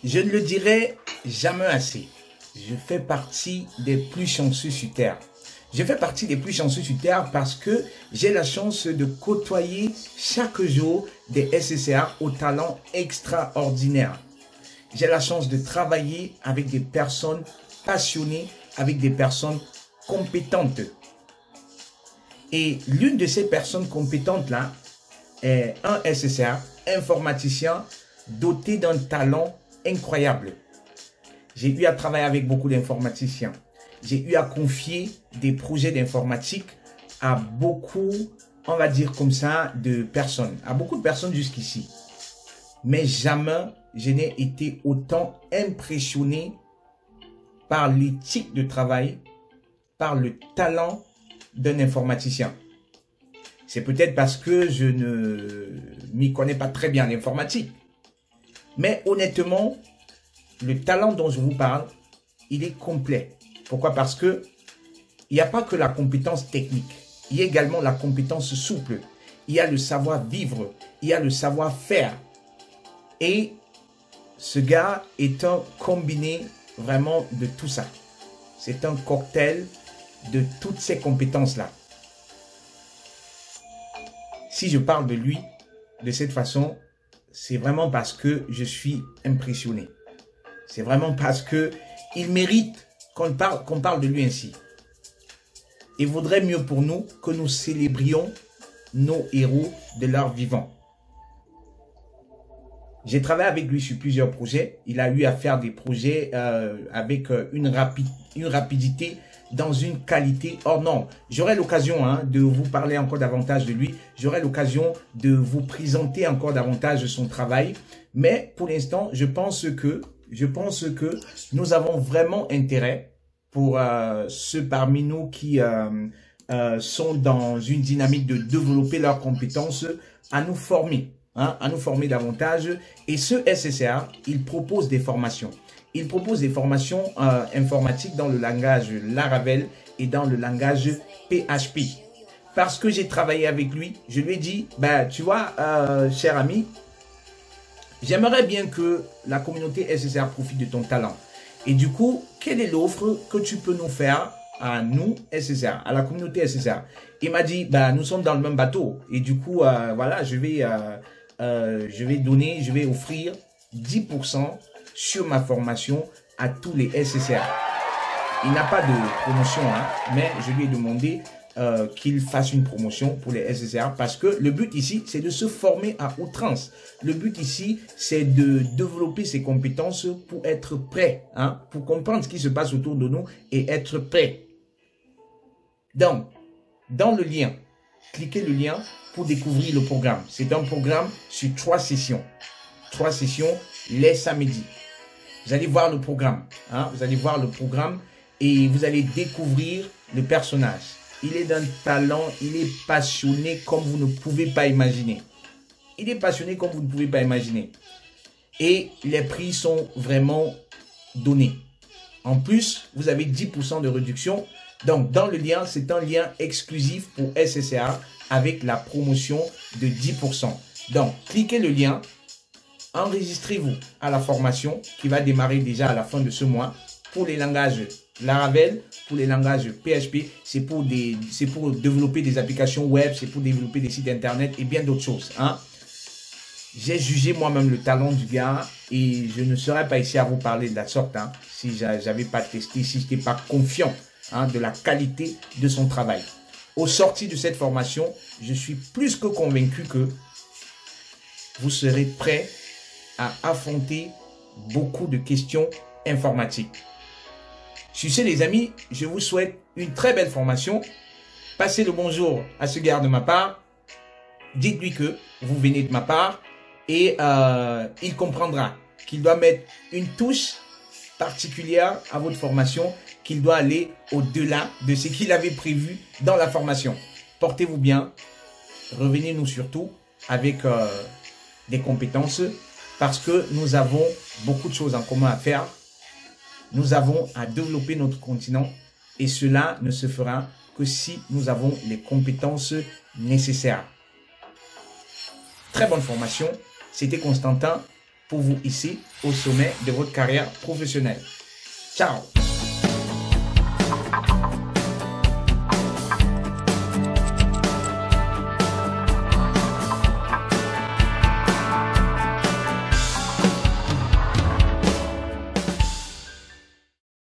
Je ne le dirai jamais assez. Je fais partie des plus chanceux sur Terre. Je fais partie des plus chanceux sur Terre parce que j'ai la chance de côtoyer chaque jour des SSR au talent extraordinaire. J'ai la chance de travailler avec des personnes passionnées, avec des personnes compétentes. Et l'une de ces personnes compétentes-là est un SSR, informaticien, doté d'un talent incroyable. J'ai eu à travailler avec beaucoup d'informaticiens. J'ai eu à confier des projets d'informatique à beaucoup, on va dire comme ça, de personnes, à beaucoup de personnes jusqu'ici. Mais jamais je n'ai été autant impressionné par l'éthique de travail, par le talent d'un informaticien. C'est peut-être parce que je ne m'y connais pas très bien en informatique. Mais honnêtement, le talent dont je vous parle, il est complet. Pourquoi? Parce que il n'y a pas que la compétence technique. Il y a également la compétence souple. Il y a le savoir-vivre. Il y a le savoir-faire. Et ce gars est un combiné vraiment de tout ça. C'est un cocktail de toutes ces compétences-là. Si je parle de lui de cette façon, c'est vraiment parce que je suis impressionné. C'est vraiment parce que il mérite qu'on parle de lui ainsi. Il vaudrait mieux pour nous que nous célébrions nos héros de leur vivant. J'ai travaillé avec lui sur plusieurs projets. Il a eu à faire des projets avec une rapidité, dans une qualité. Oh non, j'aurai l'occasion de vous parler encore davantage de lui. J'aurai l'occasion de vous présenter encore davantage son travail. Mais pour l'instant, je pense que nous avons vraiment intérêt pour ceux parmi nous qui sont dans une dynamique de développer leurs compétences à nous former. À nous former davantage. Et ce SSR, il propose des formations. Il propose des formations informatiques dans le langage Laravel et dans le langage PHP. Parce que j'ai travaillé avec lui, je lui ai dit, bah, tu vois, cher ami, j'aimerais bien que la communauté SSR profite de ton talent. Et du coup, quelle est l'offre que tu peux nous faire à nous, SSR, à la communauté SSR? Il m'a dit, bah, nous sommes dans le même bateau. Et du coup, voilà, je vais offrir 10% sur ma formation à tous les SSR. Il n'a pas de promotion, mais je lui ai demandé qu'il fasse une promotion pour les SSR parce que le but ici, c'est de se former à outrance. Le but ici, c'est de développer ses compétences pour être prêt, pour comprendre ce qui se passe autour de nous et être prêt. Donc, dans le lien, cliquez le lien pour découvrir le programme. C'est un programme sur 3 sessions. 3 sessions les samedis. Vous allez voir le programme. Vous allez voir le programme et vous allez découvrir le personnage. Il est d'un talent, il est passionné comme vous ne pouvez pas imaginer. Il est passionné comme vous ne pouvez pas imaginer. Et les prix sont vraiment donnés. En plus, vous avez 10% de réduction. Donc, dans le lien, c'est un lien exclusif pour SSR avec la promotion de 10%. Donc, cliquez le lien. Enregistrez-vous à la formation qui va démarrer déjà à la fin de ce mois. Pour les langages Laravel, pour les langages PHP, c'est pour développer des applications web, c'est pour développer des sites internet et bien d'autres choses. J'ai jugé moi-même le talent du gars et je ne serais pas ici à vous parler de la sorte si j'avais pas testé, si je n'étais pas confiant de la qualité de son travail. Au sorti de cette formation, je suis plus que convaincu que vous serez prêts à affronter beaucoup de questions informatiques. Sur ce, les amis, je vous souhaite une très belle formation. Passez le bonjour à ce gars de ma part. Dites-lui que vous venez de ma part et il comprendra qu'il doit mettre une touche particulière à votre formation, qu'il doit aller au-delà de ce qu'il avait prévu dans la formation. Portez-vous bien. Revenez-nous surtout avec des compétences parce que nous avons beaucoup de choses en commun à faire. Nous avons à développer notre continent et cela ne se fera que si nous avons les compétences nécessaires. Très bonne formation. C'était Constantin. pour vous ici au sommet de votre carrière professionnelle. Ciao!